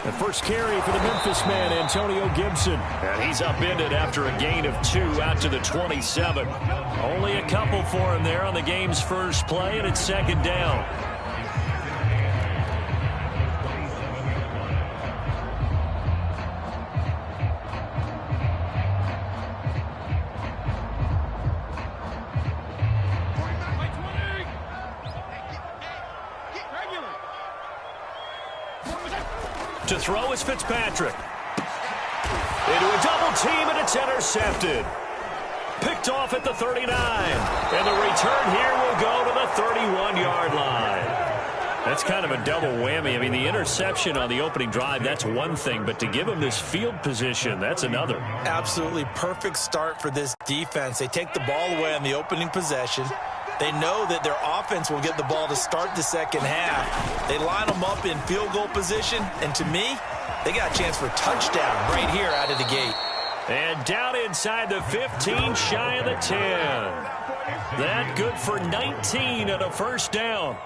The first carry for the Memphis man, Antonio Gibson. And he's upended after a gain of 2 out to the 27. Only a couple for him there on the game's first play, and it's second down. To throw is Fitzpatrick. Into a double team, and it's intercepted. Picked off at the 39. And the return here will go to the 31-yard line. That's kind of a double whammy. I mean, the interception on the opening drive, that's one thing. But to give him this field position, that's another. Absolutely perfect start for this defense. They take the ball away on the opening possession. They know that their offense will get the ball to start the second half. They line them up in field goal position, and to me, they got a chance for a touchdown right here out of the gate. And down inside the 15, shy of the 10. That good for 19 and a first down.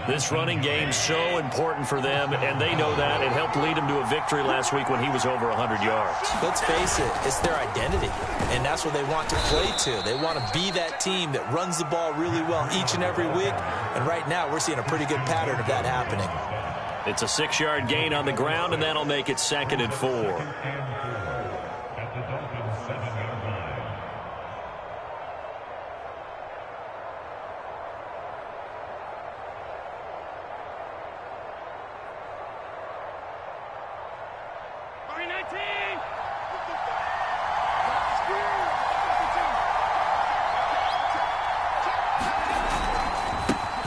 This running game's so important for them, and they know that. It helped lead them to a victory last week when he was over 100 yards. Let's face it, it's their identity, and that's what they want to play to. They want to be that team that runs the ball really well each and every week, and right now we're seeing a pretty good pattern of that happening. It's a 6-yard gain on the ground, and that'll make it 2nd and 4.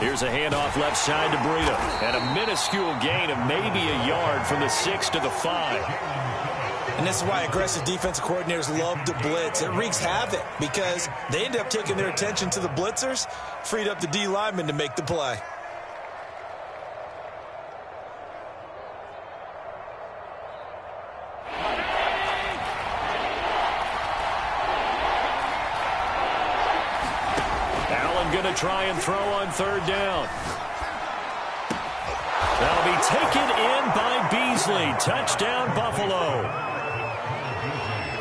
Here's a handoff left side to Breida. And a minuscule gain of maybe a yard from the 6 to the 5. And this is why aggressive defensive coordinators love to blitz. It wreaks havoc because they end up taking their attention to the blitzers, freed up the D lineman to make the play. Going to try and throw on 3rd down. That'll be taken in by Beasley. Touchdown, Buffalo.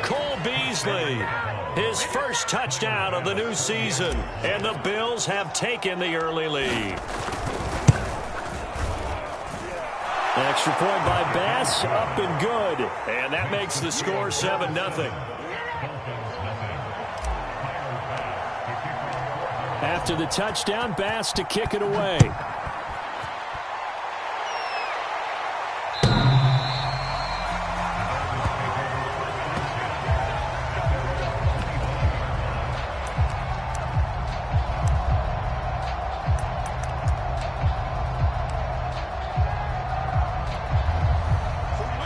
Cole Beasley, his first touchdown of the new season. And the Bills have taken the early lead. Extra point by Bass, up and good. And that makes the score 7-0. After the touchdown, Bass to kick it away.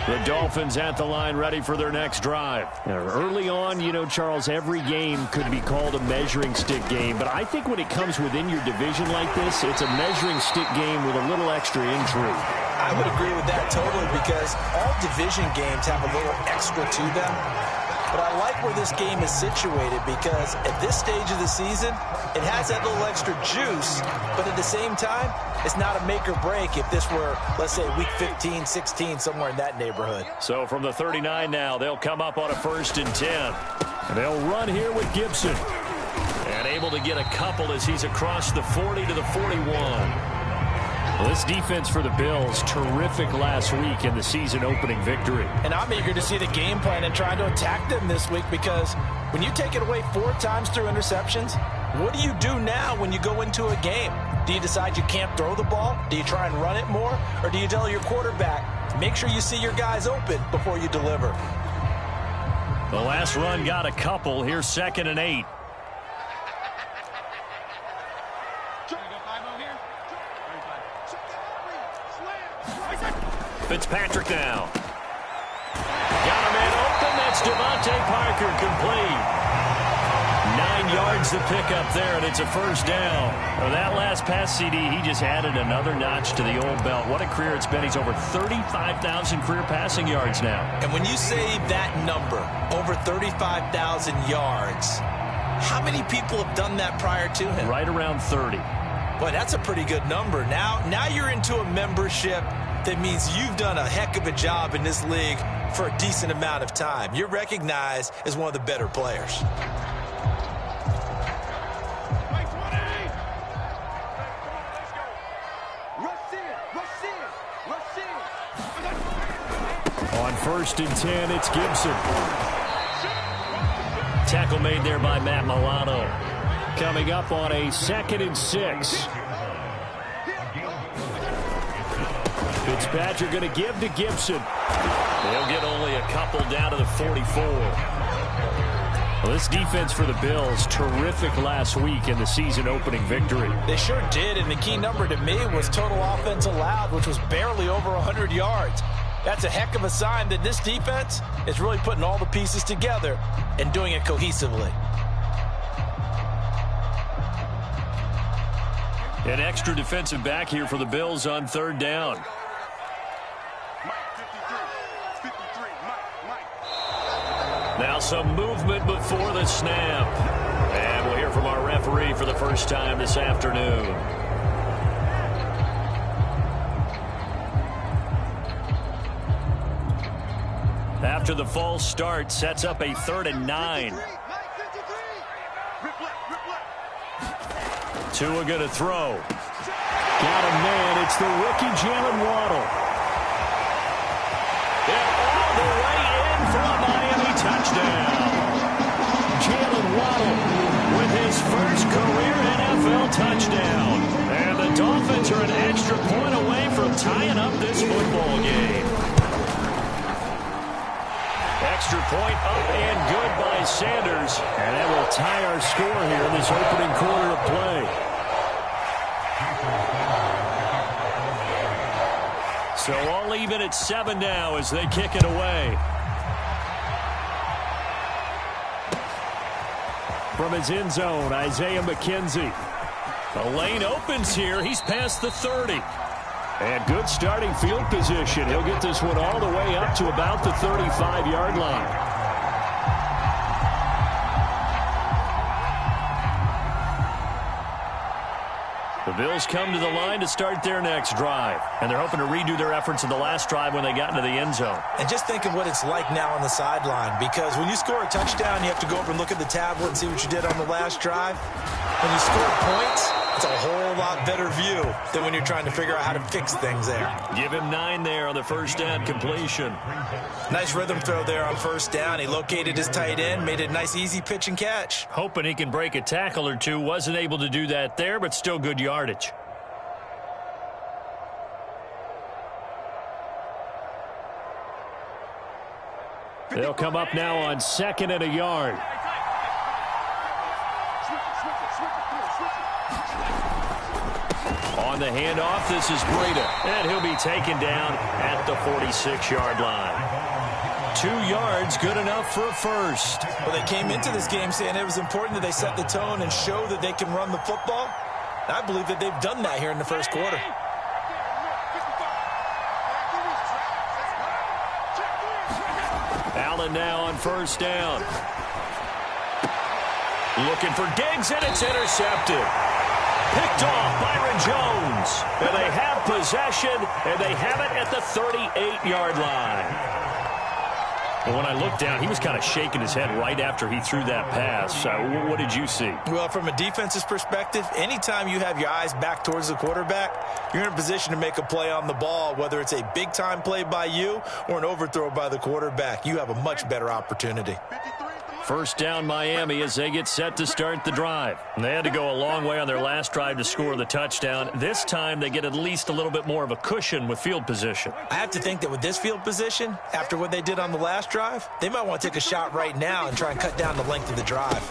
The Dolphins at the line ready for their next drive. Early on, you know, Charles, every game could be called a measuring stick game. But I think when it comes within your division like this, it's a measuring stick game with a little extra intrigue. I would agree with that totally because all division games have a little extra to them. But I like where this game is situated because at this stage of the season, it has that little extra juice, but at the same time, it's not a make or break if this were, let's say, week 15, 16, somewhere in that neighborhood. So from the 39 now, they'll come up on a 1st and 10. And they'll run here with Gibson. And able to get a couple as he's across the 40 to the 41. Well, this defense for the Bills, terrific last week in the season-opening victory. And I'm eager to see the game plan and try to attack them this week because when you take it away 4 times through interceptions, what do you do now when you go into a game? Do you decide you can't throw the ball? Do you try and run it more? Or do you tell your quarterback, make sure you see your guys open before you deliver? The last run got a couple. Here's 2nd and 8. Fitzpatrick now. Got a man open. That's Devontae Parker, complete. 9 yards to pick up there, and it's a 1st down. Well, that last pass CD, he just added another notch to the old belt. What a career it's been. He's over 35,000 career passing yards now. And when you say that number, over 35,000 yards, How many people have done that prior to him? Right around 30. Boy, that's a pretty good number. Now you're into a membership that means you've done a heck of a job in this league for a decent amount of time. You're recognized as one of the better players. On 1st and 10, it's Gibson. Tackle made there by Matt Milano. Coming up on a 2nd and 6. Fitzpatrick going to give to Gibson. They'll get only a couple down to the 44. Well, this defense for the Bills, terrific last week in the season-opening victory. They sure did, and the key number to me was total offense allowed, which was barely over 100 yards. That's a heck of a sign that this defense is really putting all the pieces together and doing it cohesively. An extra defensive back here for the Bills on 3rd down. Now some movement before the snap. And we'll hear from our referee for the first time this afternoon. After the false start, sets up a 3rd and 9. Tua going to throw. Got a man. It's the rookie Jalen Waddle. And all the way in for a Miami touchdown. Jalen Waddle with his first career NFL touchdown. And the Dolphins are an extra point away from tying up this football game. Extra point up and good by Sanders. And that will tie our score here in this opening quarter of play. So all even at 7 now as they kick it away. From his end zone, Isaiah McKenzie. The lane opens here. He's past the 30. And good starting field position. He'll get this one all the way up to about the 35-yard line. The Bills come to the line to start their next drive. And they're hoping to redo their efforts in the last drive when they got into the end zone. And just think of what it's like now on the sideline. Because when you score a touchdown, you have to go over and look at the tablet and see what you did on the last drive. When you score points, it's a whole lot better view than when you're trying to figure out how to fix things there. Give him 9 there on the first down completion. Nice rhythm throw there on first down. He located his tight end, made it a nice easy pitch and catch. Hoping he can break a tackle or two. Wasn't able to do that there, but still good yardage. They'll come up now on 2nd and a yard. On the handoff, this is Breida. And he'll be taken down at the 46-yard line. 2 yards, good enough for a first. Well, they came into this game saying it was important that they set the tone and show that they can run the football. I believe that they've done that here in the first quarter. Allen now on first down. Looking for Diggs, and it's intercepted. Picked off Byron Jones. And they have possession, and they have it at the 38-yard line. Well, when I looked down, he was kind of shaking his head right after he threw that pass. What did you see? Well, from a defense's perspective, anytime you have your eyes back towards the quarterback, you're in a position to make a play on the ball, whether it's a big-time play by you or an overthrow by the quarterback. You have a much better opportunity. First down Miami as they get set to start the drive. And they had to go a long way on their last drive to score the touchdown. This time they get at least a little bit more of a cushion with field position. I have to think that with this field position, after what they did on the last drive, they might want to take a shot right now and try and cut down the length of the drive.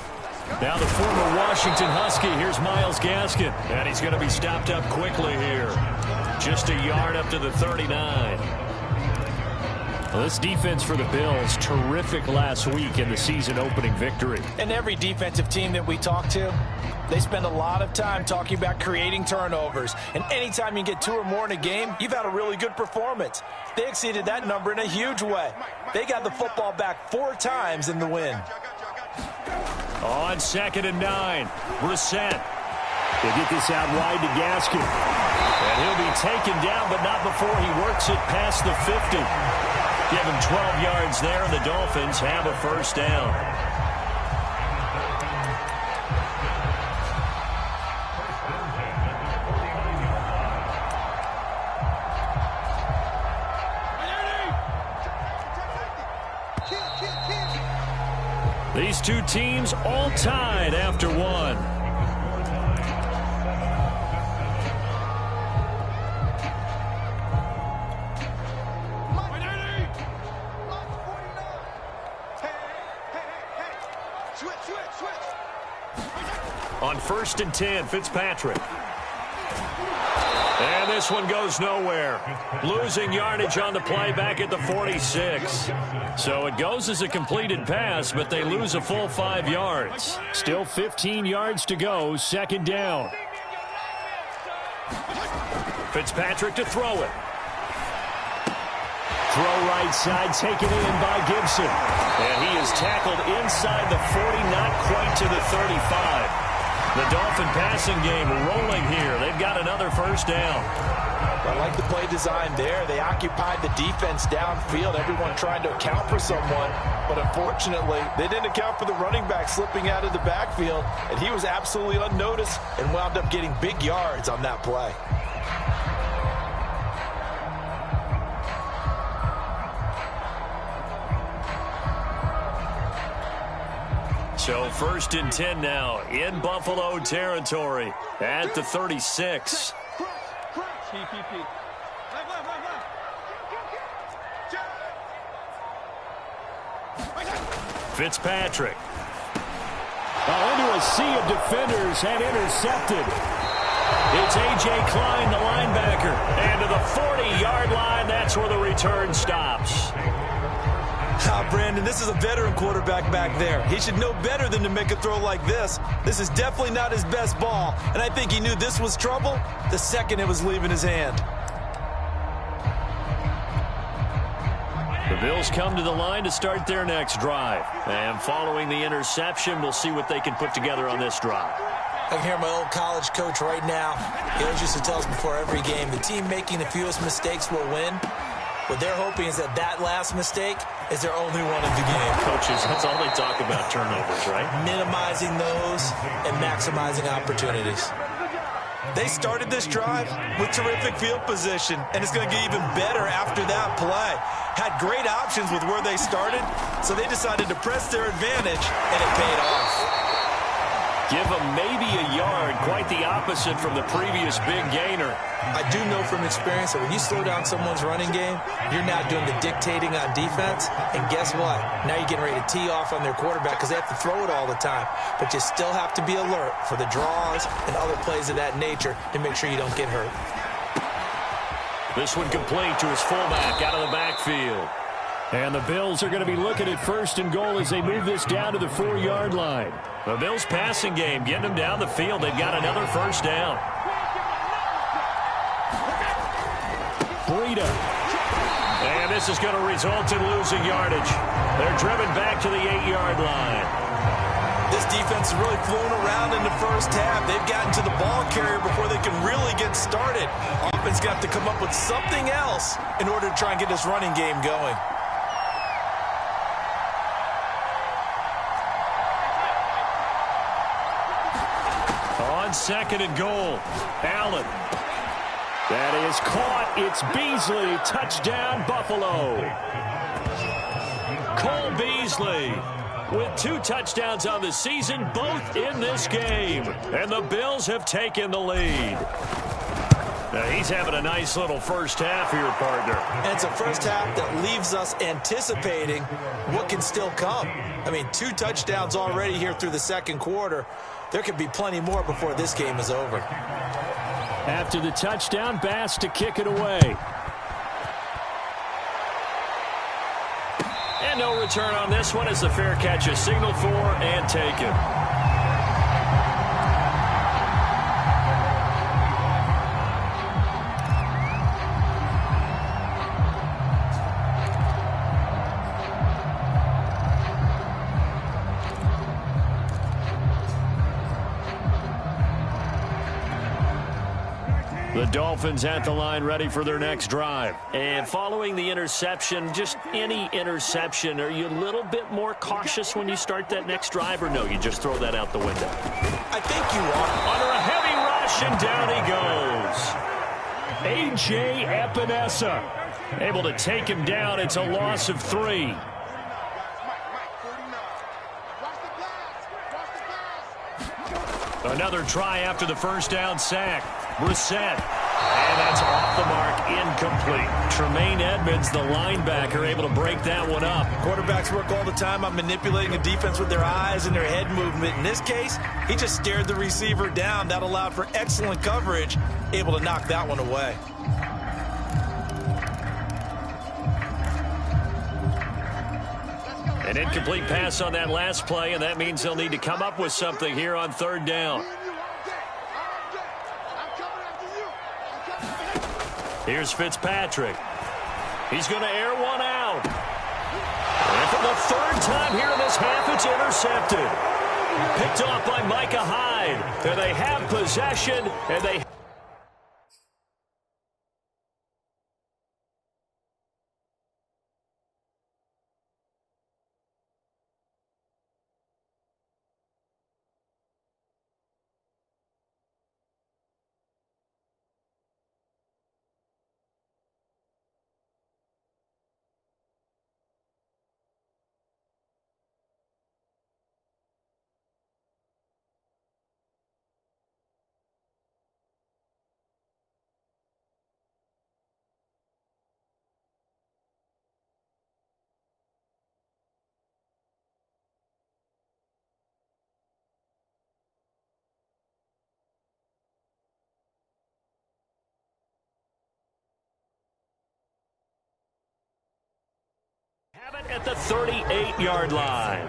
Now the former Washington Husky, here's Myles Gaskin. And he's going to be stopped up quickly here. Just a yard up to the 39. Well, this defense for the Bills, terrific last week in the season-opening victory. And every defensive team that we talk to, they spend a lot of time talking about creating turnovers. And anytime you get 2 or more in a game, you've had a really good performance. They exceeded that number in a huge way. They got the football back 4 times in the win. On 2nd and 9, Brissett. They get this out wide to Gaskin. And he'll be taken down, but not before he works it past the 50. Give him 12 yards there, and the Dolphins have a first down. These two teams all tied after one. On 1st and 10, Fitzpatrick. And this one goes nowhere. Losing yardage on the play back at the 46. So it goes as a completed pass, but they lose a full 5 yards. Still 15 yards to go, 2nd down. Fitzpatrick to throw it. Throw right side, taken in by Gibson. And he is tackled inside the 40, not quite to the 35. The Dolphin passing game rolling here. They've got another first down. I like the play design there. They occupied the defense downfield, everyone trying to account for someone. But unfortunately, they didn't account for the running back slipping out of the backfield, and he was absolutely unnoticed and wound up getting big yards on that play. So 1st and 10 now in Buffalo territory at the 36. Fitzpatrick. Into a sea of defenders and intercepted. It's A.J. Klein, the linebacker. And to the 40-yard line, that's where the return stops. Brandon, this is a veteran quarterback back there. He should know better than to make a throw like this. This is definitely not his best ball, and I think he knew this was trouble the second it was leaving his hand. The Bills come to the line to start their next drive. And following the interception, we'll see what they can put together on this drive. I can hear my old college coach right now. He always used to tell us before every game, the team making the fewest mistakes will win. What they're hoping is that last mistake is their only one of the game. Coaches, that's all they talk about, turnovers, right? Minimizing those and maximizing opportunities. They started this drive with terrific field position, and it's going to get even better after that play. Had great options with where they started, so they decided to press their advantage, and it paid off. Give them maybe a yard, quite the opposite from the previous big gainer. I do know from experience that when you slow down someone's running game, you're not doing the dictating on defense. And guess what? Now you're getting ready to tee off on their quarterback because they have to throw it all the time. But you still have to be alert for the draws and other plays of that nature to make sure you don't get hurt. This one complete to his fullback out of the backfield. And the Bills are going to be looking at 1st and goal as they move this down to the 4-yard line. The Bills passing game, getting them down the field. They've got another first down. Breida. And this is going to result in losing yardage. They're driven back to the 8-yard line. This defense has really flown around in the first half. They've gotten to the ball carrier before they can really get started. Offense got to come up with something else in order to try and get this running game going. On 2nd and goal, Allen. That is caught. It's Beasley. Touchdown, Buffalo. Cole Beasley with 2 touchdowns on the season, both in this game. And the Bills have taken the lead. Now he's having a nice little first half here, partner. And it's a first half that leaves us anticipating what can still come. I mean, 2 touchdowns already here through the second quarter. There could be plenty more before this game is over. After the touchdown, Bass to kick it away. And no return on this one as the fair catch is signaled for and taken. The Dolphins at the line ready for their next drive. And following the interception, just any interception, are you a little bit more cautious when you start that next drive, or no, you just throw that out the window? I think you are. Under a heavy rush, and down he goes. A.J. Epinesa able to take him down. It's a loss of 3. Another try after the first down sack. Brissett. And that's off the mark, incomplete. Tremaine Edmonds, the linebacker, able to break that one up. Quarterbacks work all the time on manipulating a defense with their eyes and their head movement. In this case, he just stared the receiver down. That allowed for excellent coverage, able to knock that one away. An incomplete pass on that last play, and that means they'll need to come up with something here on third down. Here's Fitzpatrick. He's going to air one out. And for the third time here in this half, it's intercepted. Picked off by Micah Hyde. And they have possession, and they... have it at the 38-yard line.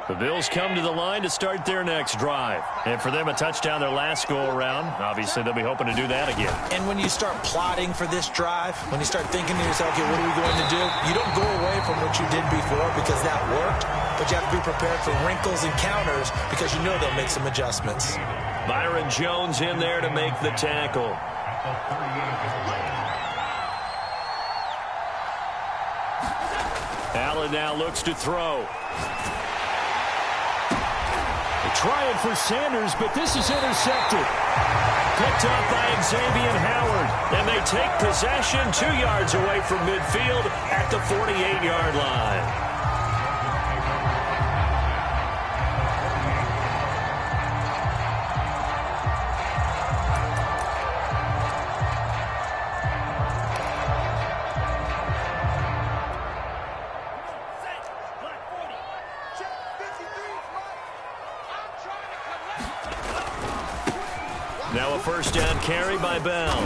The Bills come to the line to start their next drive. And for them, a touchdown their last go-around. Obviously, they'll be hoping to do that again. And when you start plotting for this drive, when you start thinking to yourself, okay, what are we going to do? You don't go away from what you did before because that worked, but you have to be prepared for wrinkles and counters because you know they'll make some adjustments. Byron Jones in there to make the tackle. Allen now looks to throw. They're trying for Sanders, but this is intercepted. Picked up by Xavier Howard. And they take possession 2 yards away from midfield at the 48-yard line. Now a first down carry by Bell.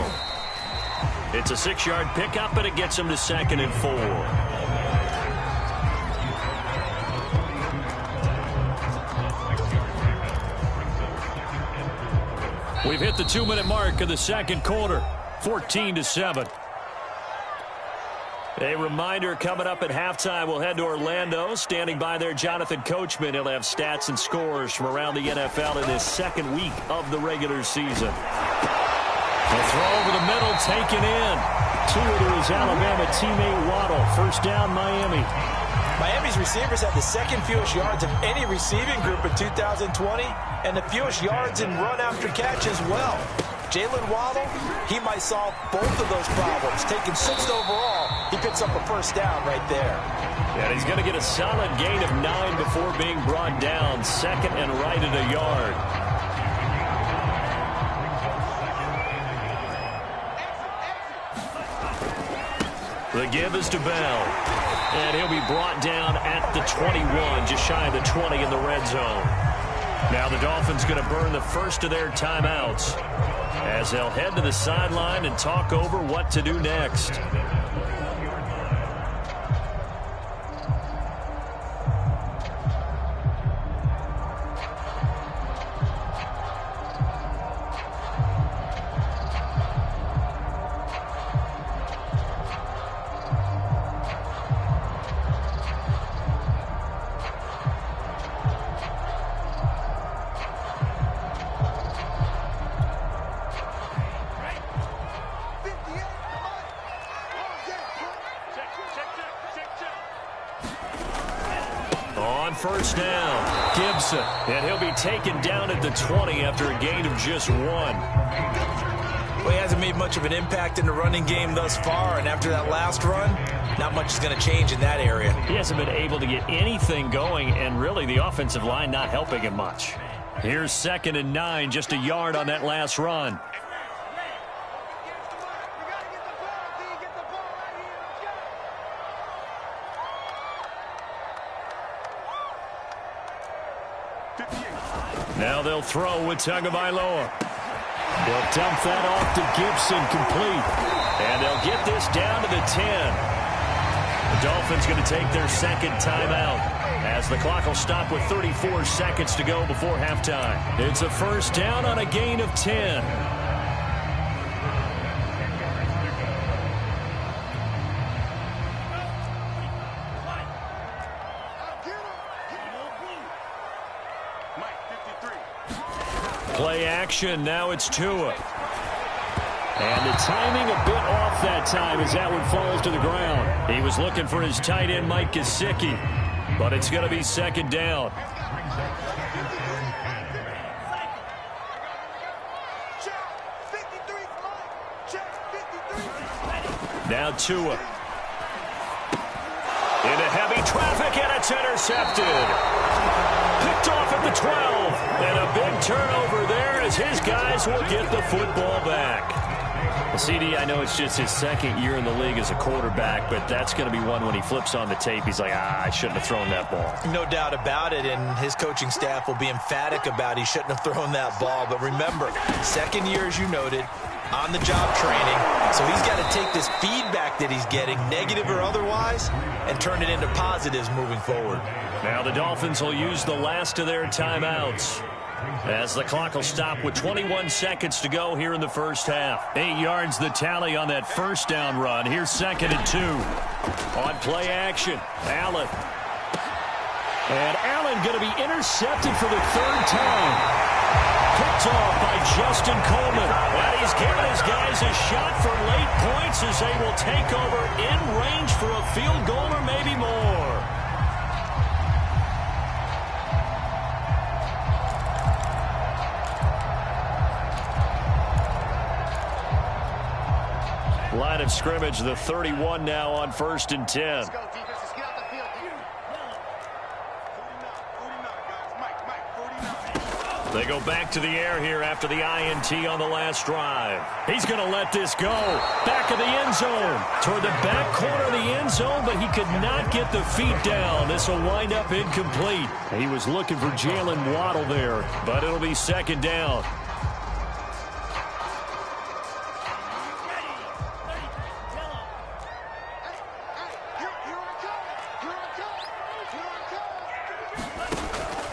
It's a 6-yard pickup, and it gets him to 2nd and 4. We've hit the 2-minute mark of the second quarter, 14-7. A reminder coming up at halftime, we'll head to Orlando. Standing by there, Jonathan Coachman. He'll have stats and scores from around the NFL in his second week of the regular season. A throw over the middle, taken in. To his Alabama teammate Waddle. First down, Miami. Miami's receivers have the second fewest yards of any receiving group in 2020, and the fewest yards in run after catch as well. Jalen Waddle, he might solve both of those problems. Taking 6th overall, he picks up a first down right there. And he's going to get a solid gain of 9 before being brought down. 2nd and right at a yard. The give is to Bell. And he'll be brought down at the 21, just shy of the 20 in the red zone. Now the Dolphins going to burn the first of their timeouts as they'll head to the sideline and talk over what to do next. first down. Gibson, and he'll be taken down at the 20 after a gain of just 1. Well, he hasn't made much of an impact in the running game thus far, and after that last run, not much is going to change in that area. He hasn't been able to get anything going, and really the offensive line not helping him much. Here's 2nd and 9, just a yard on that last run. Now they'll throw with Tagovailoa. They'll dump that off to Gibson, complete. And they'll get this down to the 10. The Dolphins going to take their 2nd timeout as the clock will stop with 34 seconds to go before halftime. It's a first down on a gain of 10. Play action, now it's Tua. And the timing a bit off that time as that one falls to the ground. He was looking for his tight end, Mike Gesicki, but it's going to be 2nd down. Now Tua. Into heavy traffic, and it's intercepted. Picked off at the 12. And a big turnover there as his guys will get the football back. Well, CD, I know it's just his 2nd year in the league as a quarterback, but that's going to be one when he flips on the tape. He's like, I shouldn't have thrown that ball. No doubt about it, and his coaching staff will be emphatic about he shouldn't have thrown that ball. But remember, 2nd year, as you noted, on-the-job training. So he's got to take this feedback that he's getting, negative or otherwise, and turn it into positives moving forward. Now the Dolphins will use the last of their timeouts as the clock will stop with 21 seconds to go here in the first half. 8 yards the tally on that first down run. Here's 2nd and 2. On play action, Allen. And Allen going to be intercepted for the 3rd time. Picked off by Justin Coleman. And he's given his guys a shot for late points as they will take over in range for a field goal or maybe more. Line of scrimmage, the 31 now on 1st and 10. They go back to the air here after the INT on the last drive. He's going to let this go. Back of the end zone. Toward the back corner of the end zone, but he could not get the feet down. This will wind up incomplete. He was looking for Jalen Waddle there, but it'll be 2nd down.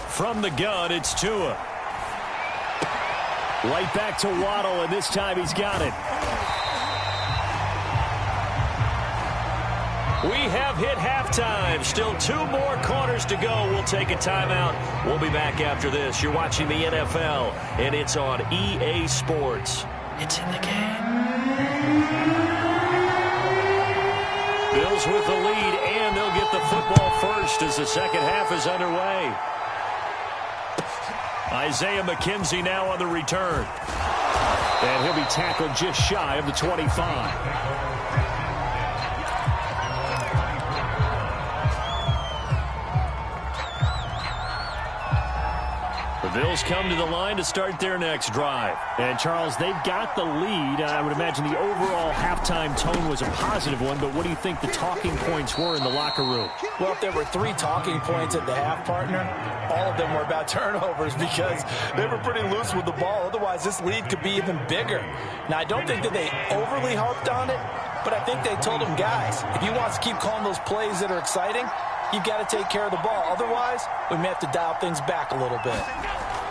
From the gun, it's Tua. Right back to Waddle, and this time he's got it. We have hit halftime. Still 2 more quarters to go. We'll take a timeout. We'll be back after this. You're watching the NFL, and it's on EA Sports. It's in the game. Bills with the lead, and they'll get the football first as the 2nd half is underway. Isaiah McKenzie now on the return. And he'll be tackled just shy of the 25. The Bills come to the line to start their next drive. And, Charles, they've got the lead. I would imagine the overall halftime tone was a positive one, but what do you think the talking points were in the locker room? Well, if there were 3 talking points at the half, partner, all of them were about turnovers because they were pretty loose with the ball. Otherwise, this lead could be even bigger. Now, I don't think that they overly harped on it, but I think they told them, guys, if you want to keep calling those plays that are exciting, you've got to take care of the ball. Otherwise, we may have to dial things back a little bit.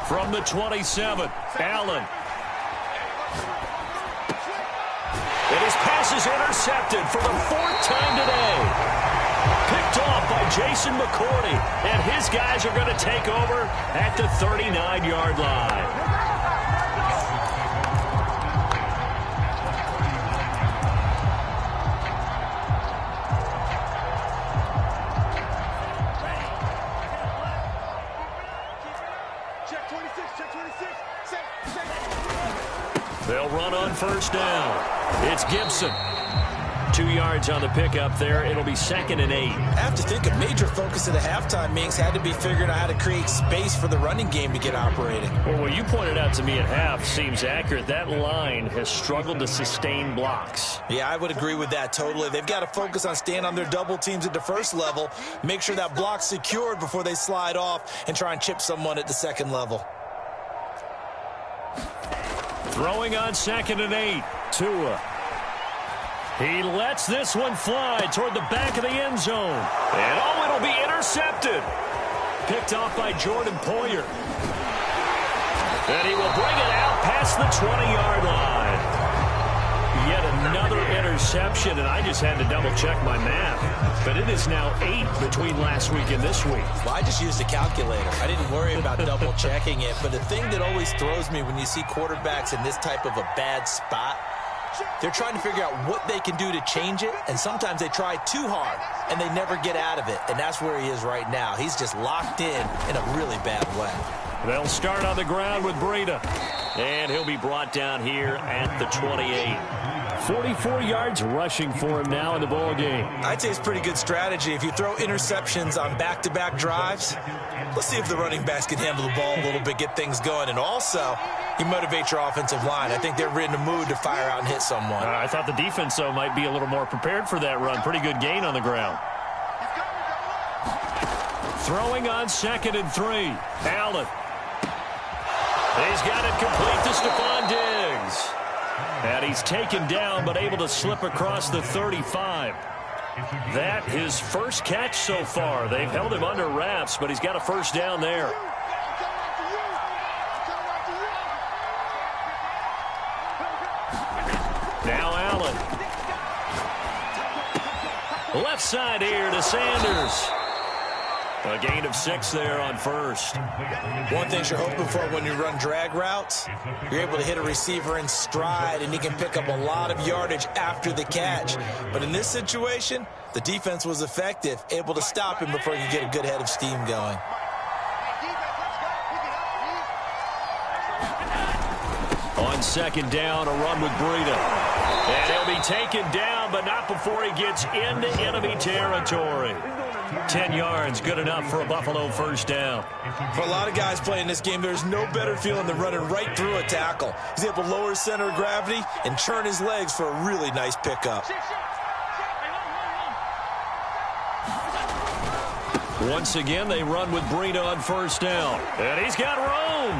From the 27, Allen. And his pass is intercepted for the 4th time today. Picked off by Jason McCourty. And his guys are going to take over at the 39-yard line. They'll run on first down. It's Gibson. 2 yards on the pickup there. It'll be 2nd and 8. I have to think a major focus of the halftime meetings had to be figuring out how to create space for the running game to get operating. Well, what you pointed out to me at half seems accurate. That line has struggled to sustain blocks. Yeah, I would agree with that totally. They've got to focus on staying on their double teams at the first level, make sure that block's secured before they slide off and try and chip someone at the second level. Throwing on 2nd and 8. Tua. He lets this one fly toward the back of the end zone. And oh, it'll be intercepted. Picked off by Jordan Poyer. And he will bring it out past the 20-yard line. Yet another interception, and I just had to double-check my math. But it is now 8 between last week and this week. Well, I just used a calculator. I didn't worry about double-checking it. But the thing that always throws me when you see quarterbacks in this type of a bad spot, they're trying to figure out what they can do to change it, and sometimes they try too hard, and they never get out of it. And that's where he is right now. He's just locked in a really bad way. They'll start on the ground with Breida. And he'll be brought down here at the 28. 44 yards rushing for him now in the ball game. I'd say it's pretty good strategy. If you throw interceptions on back-to-back drives, let's see if the running backs can handle the ball a little bit, get things going. And also, you motivate your offensive line. I think they're in the mood to fire out and hit someone. I thought the defense, though, might be a little more prepared for that run. Pretty good gain on the ground. Throwing on 2nd and 3. Allen. He's got it complete to Stephon Diggs. And he's taken down but able to slip across the 35. That his first catch so far. They've held him under wraps, but he's got a first down there. Now Allen. Left side here to Sanders. A gain of 6 there on first. One thing you're hoping for when you run drag routes, you're able to hit a receiver in stride, and he can pick up a lot of yardage after the catch. But in this situation, the defense was effective, able to stop him before you get a good head of steam going. On 2nd down, a run with Breida. And he'll be taken down, but not before he gets into enemy territory. 10 yards, good enough for a Buffalo first down. For a lot of guys playing this game, there's no better feeling than running right through a tackle. He's able to lower his center of gravity and turn his legs for a really nice pickup. Once again, they run with Breida on first down. And he's got room.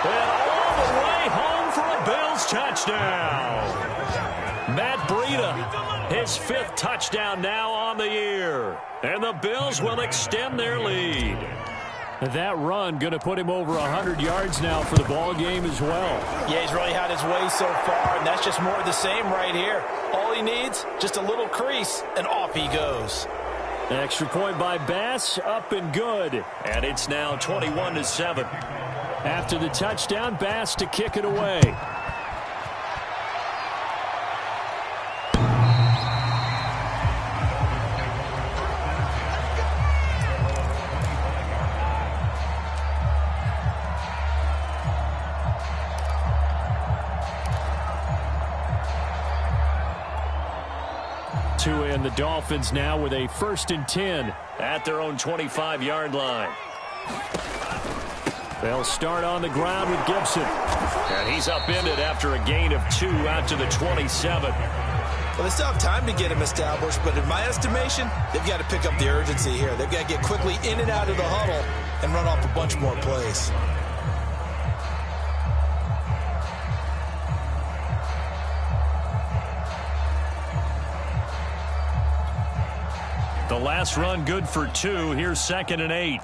And all the way home for a Bills touchdown. Matt Breida, his 5th touchdown now on the year. And the Bills will extend their lead. That run going to put him over 100 yards now for the ball game as well. Yeah, he's really had his way so far, and that's just more of the same right here. All he needs, just a little crease, and off he goes. Extra point by Bass, up and good. And it's now 21-7. After the touchdown, Bass to kick it away. And the Dolphins now with a 1st and 10 at their own 25-yard line. They'll start on the ground with Gibson. And he's upended after a gain of 2 out to the 27. Well, they still have time to get him established, but in my estimation, they've got to pick up the urgency here. They've got to get quickly in and out of the huddle and run off a bunch more plays. The last run good for 2. Here's 2nd and 8.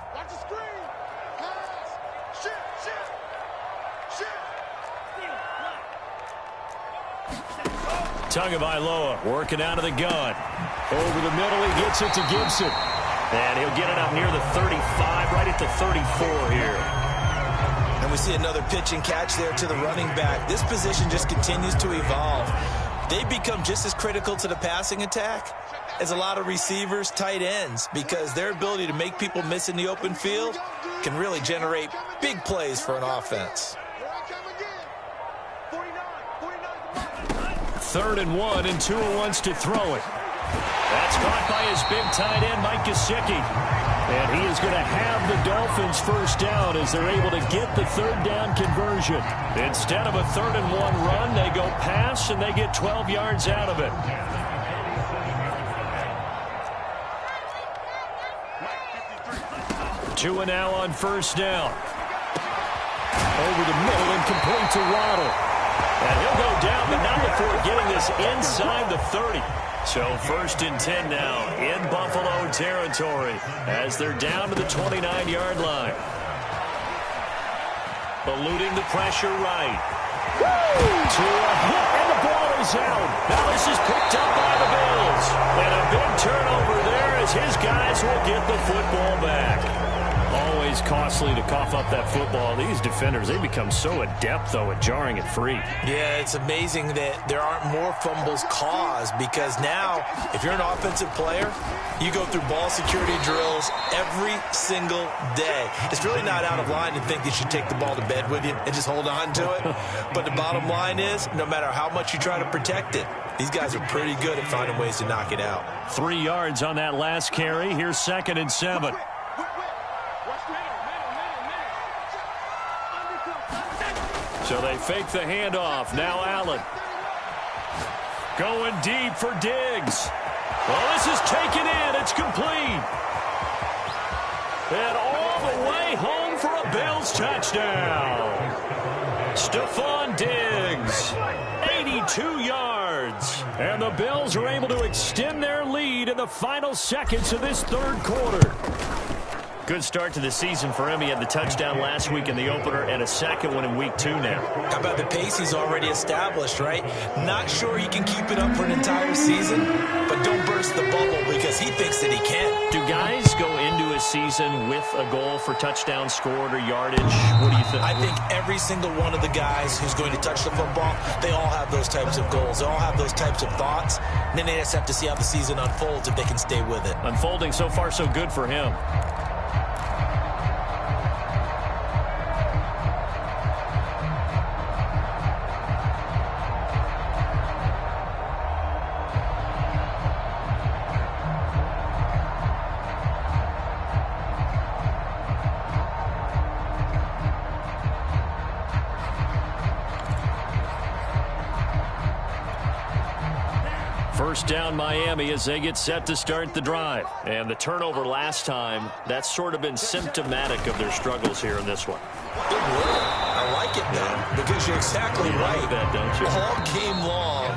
Tagovailoa working out of the gun. Over the middle, he gets it to Gibson. And he'll get it up near the 35, right at the 34 here. And we see another pitch and catch there to the running back. This position just continues to evolve. They become just as critical to the passing attack as a lot of receivers, tight ends, because their ability to make people miss in the open field can really generate big plays for an offense. 3rd and 1, and Tua wants to throw it. That's caught by his big tight end, Mike Gesicki. And he is going to have the Dolphins first down as they're able to get the 3rd down conversion. Instead of a 3rd and 1 run, they go pass, and they get 12 yards out of it. Tua now on first down. Over the middle and complete to Waddle. And he'll go down, but not before getting this inside the 30. So 1st and 10 now in Buffalo territory as they're down to the 29-yard line. Eluding the pressure right. To a hit, and the ball is out. Now this is picked up by the Bills. And a big turnover there as his guys will get the football back. Always costly to cough up that football. These defenders, they become so adept, though, at jarring it free. Yeah, it's amazing that there aren't more fumbles caused, because now, if you're an offensive player, you go through ball security drills every single day. It's really not out of line to think you should take the ball to bed with you and just hold on to it. But the bottom line is, no matter how much you try to protect it, these guys are pretty good at finding ways to knock it out. 3 yards on that last carry. Here's 2nd and 7. So they fake the handoff. Now Allen. Going deep for Diggs. Well, this is taken in. It's complete. And all the way home for a Bills touchdown. Stephon Diggs. 82 yards. And the Bills are able to extend their lead in the final seconds of this 3rd quarter. Good start to the season for him. He had the touchdown last week in the opener and a 2nd one in week 2 now. How about the pace he's already established, right? Not sure he can keep it up for an entire season, but don't burst the bubble because he thinks that he can. Do guys go into a season with a goal for touchdowns scored or yardage? What do you think? I think every single one of the guys who's going to touch the football, they all have those types of goals. They all have those types of thoughts. And then they just have to see how the season unfolds if they can stay with it. Unfolding so far so good for him. First down Miami as they get set to start the drive. And the turnover last time, that's sort of been symptomatic of their struggles here in this one. Good word. I like it now because you're exactly right. Like that, don't you? All game long,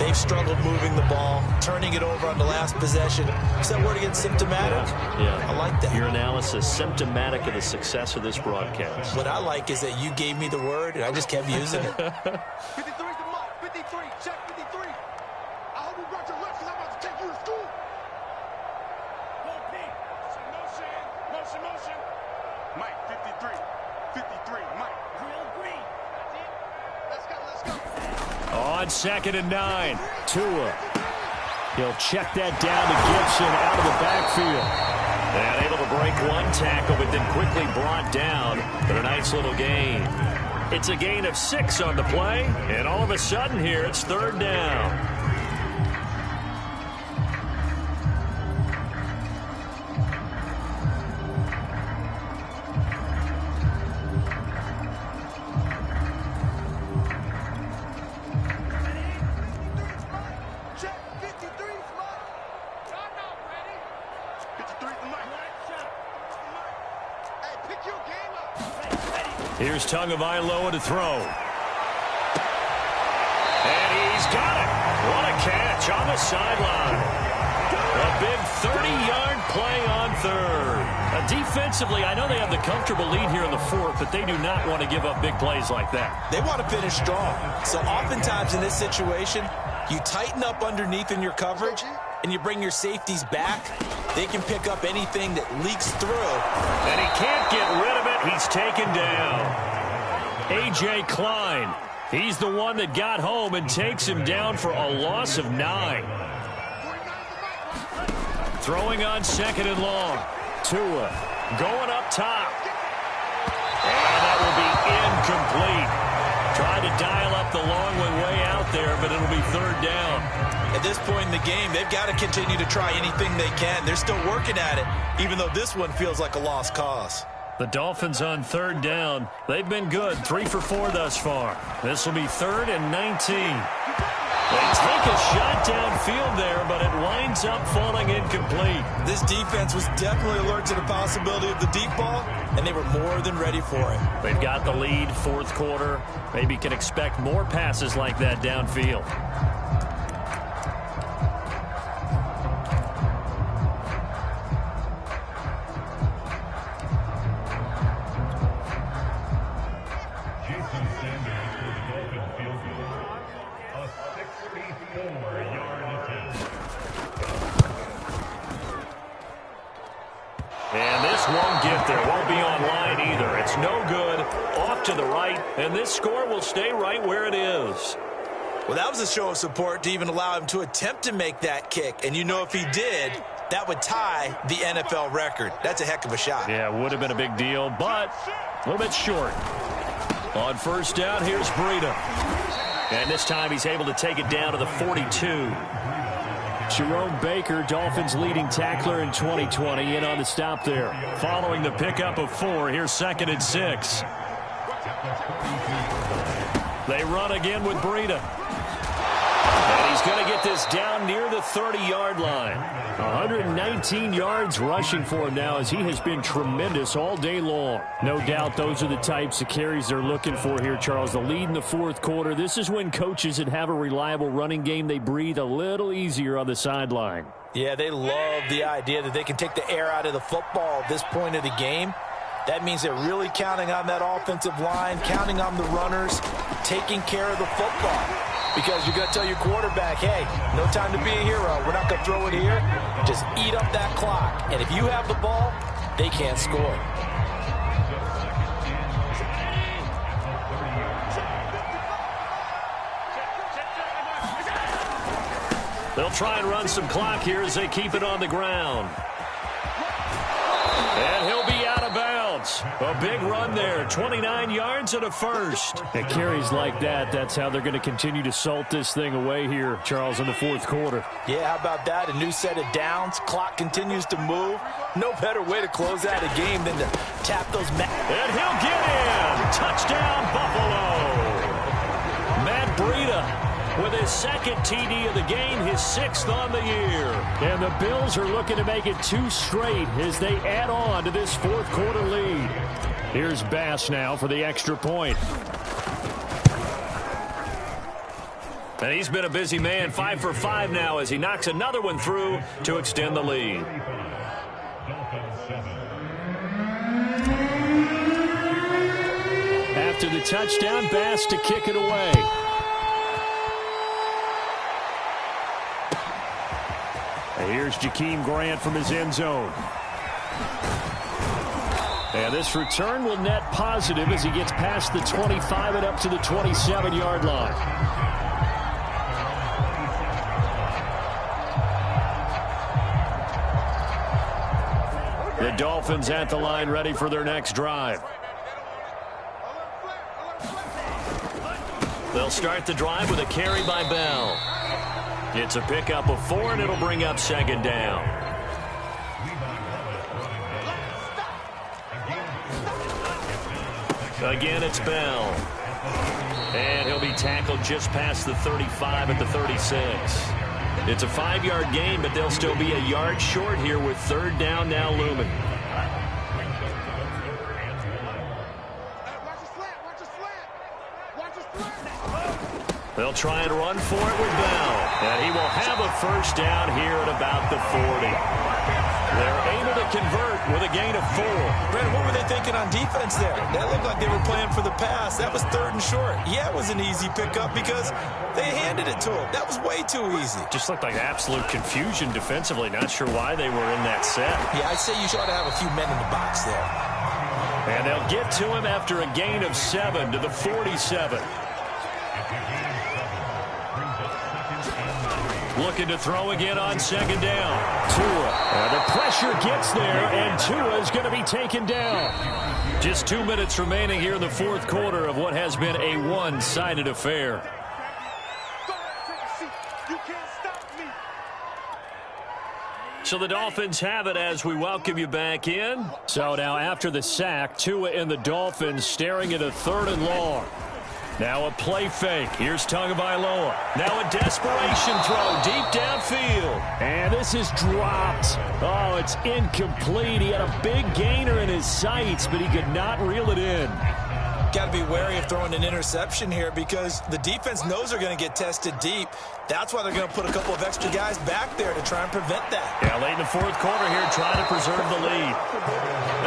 they've struggled moving the ball, turning it over on the last possession. Is that word again, symptomatic? Yeah. I like that. Your analysis, symptomatic of the success of this broadcast. What I like is that you gave me the word, and I just kept using it. 53's the mark. 53. Check 53. I hope you brought your lunch because I'm about to take you to school. Motion. Mike, 53. 53, Mike. Real green. That's it. Let's go. On 2nd and 9, Tua. He'll check that down to Gibson out of the backfield. And able to break one tackle, but then quickly brought down. But a nice little gain. It's a gain of 6 on the play, and all of a sudden here it's 3rd down. Here's Tagovailoa to throw. And he's got it. What a catch on the sideline. A big 30-yard play on 3rd. Defensively, I know they have the comfortable lead here in the 4th, but they do not want to give up big plays like that. They want to finish strong. So oftentimes in this situation, you tighten up underneath in your coverage, and you bring your safeties back. They can pick up anything that leaks through. And he can't get rid of it. He's taken down. A.J. Klein He's the one that got home and takes him down for a loss of 9. Throwing on 2nd and long. Tua going up top. And that will be incomplete. Tried to dial up the long one way out there, but it'll be 3rd down. At this point in the game, they've got to continue to try anything they can. They're still working at it, even though this one feels like a lost cause. The Dolphins on 3rd down. They've been good, 3 for 4 thus far. This will be 3rd and 19. They take a shot downfield there, but it winds up falling incomplete. This defense was definitely alert to the possibility of the deep ball, and they were more than ready for it. They've got the lead, 4th quarter. Maybe can expect more passes like that downfield. And this won't get there. Won't be online either. It's no good. Off to the right. And this score will stay right where it is. Well, that was a show of support to even allow him to attempt to make that kick. And you know if he did, that would tie the NFL record. That's a heck of a shot. Yeah, it would have been a big deal, but a little bit short. On 1st down, here's Breida. And this time he's able to take it down to the 42. Jerome Baker, Dolphins leading tackler in 2020, in on the stop there. Following the pickup of 4, here's 2nd and 6. They run again with Breida. And he's going to get this down near the 30-yard line. 119 yards rushing for him now as he has been tremendous all day long. No doubt those are the types of carries they're looking for here, Charles. The lead in the 4th quarter. This is when coaches that have a reliable running game, they breathe a little easier on the sideline. Yeah, they love the idea that they can take the air out of the football at this point of the game. That means they're really counting on that offensive line, counting on the runners, taking care of the football. Because you're going to tell your quarterback, hey, no time to be a hero. We're not going to throw it here. Just eat up that clock. And if you have the ball, they can't score. They'll try and run some clock here as they keep it on the ground. And he'll be out of bounds. A big run there, 29 yards and a first. It carries like that. That's how they're going to continue to salt this thing away here, Charles, in the 4th quarter. Yeah, how about that? A new set of downs. Clock continues to move. No better way to close out a game than to tap those. And he'll get in. Touchdown, Buffalo. Matt Breida with his 2nd TD of the game, his 6th on the year. And the Bills are looking to make it 2 straight as they add on to this 4th quarter lead. Here's Bass now for the extra point. And he's been a busy man, 5 for 5 now as he knocks another one through to extend the lead. After the touchdown, Bass to kick it away. Here's Jakeem Grant from his end zone. And this return will net positive as he gets past the 25 and up to the 27-yard line. The Dolphins at the line ready for their next drive. They'll start the drive with a carry by Bell. It's a pickup of 4, and it'll bring up 2nd down. Again, it's Bell. And he'll be tackled just past the 35 at the 36. It's a 5-yard gain, but they'll still be a yard short here with 3rd down now looming. They'll try and run for it with Bell. And he will have a first down here at about the 40. They're able to convert with a gain of 4. Brandon, what were they thinking on defense there? That looked like they were playing for the pass. That was 3rd and short. Yeah, it was an easy pickup because they handed it to him. That was way too easy. Just looked like absolute confusion defensively. Not sure why they were in that set. Yeah, I'd say you ought to have a few men in the box there. And they'll get to him after a gain of 7 to the 47. Looking to throw again on second down. Tua. The pressure gets there, and Tua is going to be taken down. Just 2 minutes remaining here in the fourth quarter of what has been a one-sided affair. So the Dolphins have it as we welcome you back in. So now after the sack, Tua and the Dolphins staring at a 3rd and long. Now a play fake. Here's Tagovailoa. Now a desperation throw deep downfield. And this is dropped. Oh, it's incomplete. He had a big gainer in his sights, but he could not reel it in. Got to be wary of throwing an interception here because the defense knows they're going to get tested deep. That's why they're going to put a couple of extra guys back there to try and prevent that. Yeah, late in the fourth quarter here trying to preserve the lead.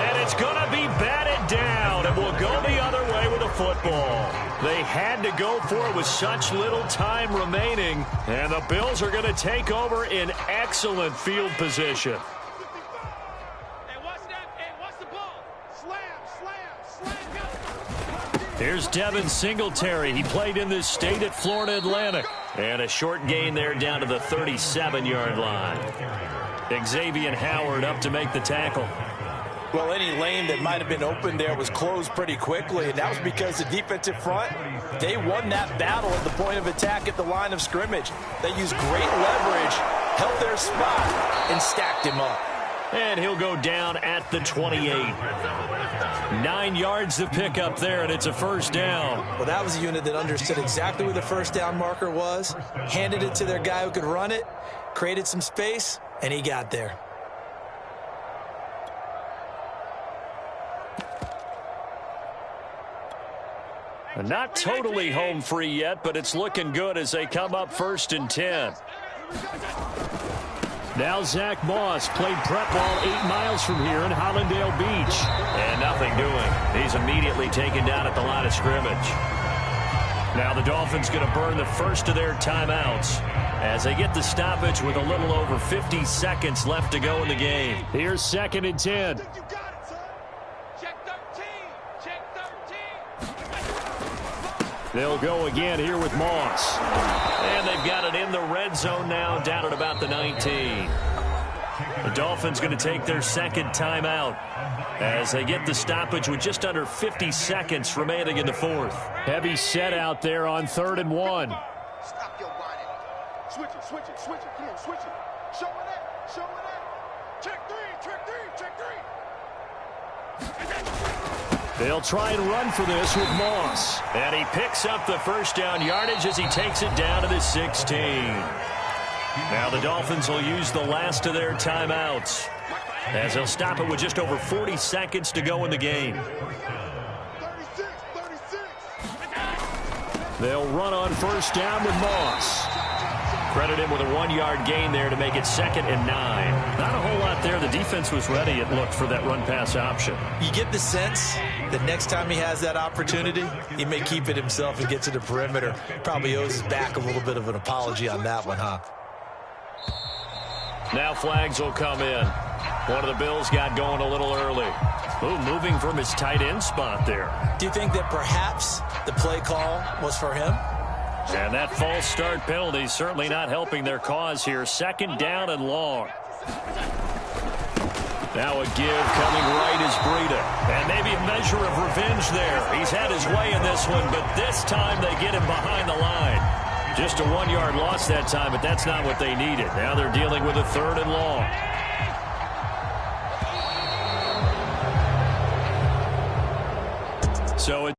And it's going to be batted down. It will go the other way with the football. They had to go for it with such little time remaining. And the Bills are going to take over in excellent field position. Here's Devin Singletary. He played in this state at Florida Atlantic. And a short gain there down to the 37-yard line. Xavier Howard up to make the tackle. Well, any lane that might have been open there was closed pretty quickly, and that was because the defensive front, they won that battle at the point of attack at the line of scrimmage. They used great leverage, held their spot, and stacked him up. And he'll go down at the 28. 9 yards to pick up there, and it's a first down. Well, that was a unit that understood exactly where the first down marker was, handed it to their guy who could run it, created some space, and he got there. Not totally home free yet, but it's looking good as they come up 1st and 10. Now Zach Moss played prep ball 8 miles from here in Hollandale Beach. And nothing doing. He's immediately taken down at the line of scrimmage. Now the Dolphins going to burn the first of their timeouts as they get the stoppage with a little over 50 seconds left to go in the game. Here's 2nd and 10. They'll go again here with Moss. And they've got it in the red zone now, down at about the 19. The Dolphins going to take their 2nd timeout as they get the stoppage with just under 50 seconds remaining in the 4th. Heavy set out there on 3rd and 1. Stop your whining. Switch it, switch it, switch it. Come on, switch it. Show it out, show it out. Check 3, check 3, check 3. They'll try and run for this with Moss. And he picks up the first down yardage as he takes it down to the 16. Now the Dolphins will use the last of their timeouts as they'll stop it with just over 40 seconds to go in the game. 36, 36. They'll run on first down with Moss. Credit him with a 1-yard gain there to make it 2nd and 9. Not a whole lot there. The defense was ready, it looked, for that run-pass option. You get the sense that next time he has that opportunity, he may keep it himself and get to the perimeter. Probably owes his back a little bit of an apology on that one, huh? Now flags will come in. One of the Bills got going a little early. Ooh, moving from his tight end spot there. Do you think that perhaps the play call was for him? And that false start penalty certainly not helping their cause here. 2nd down and long. Now a give coming right is Breida. And maybe a measure of revenge there. He's had his way in this one, but this time they get him behind the line. Just a 1-yard loss that time, but that's not what they needed. Now they're dealing with a 3rd and long. So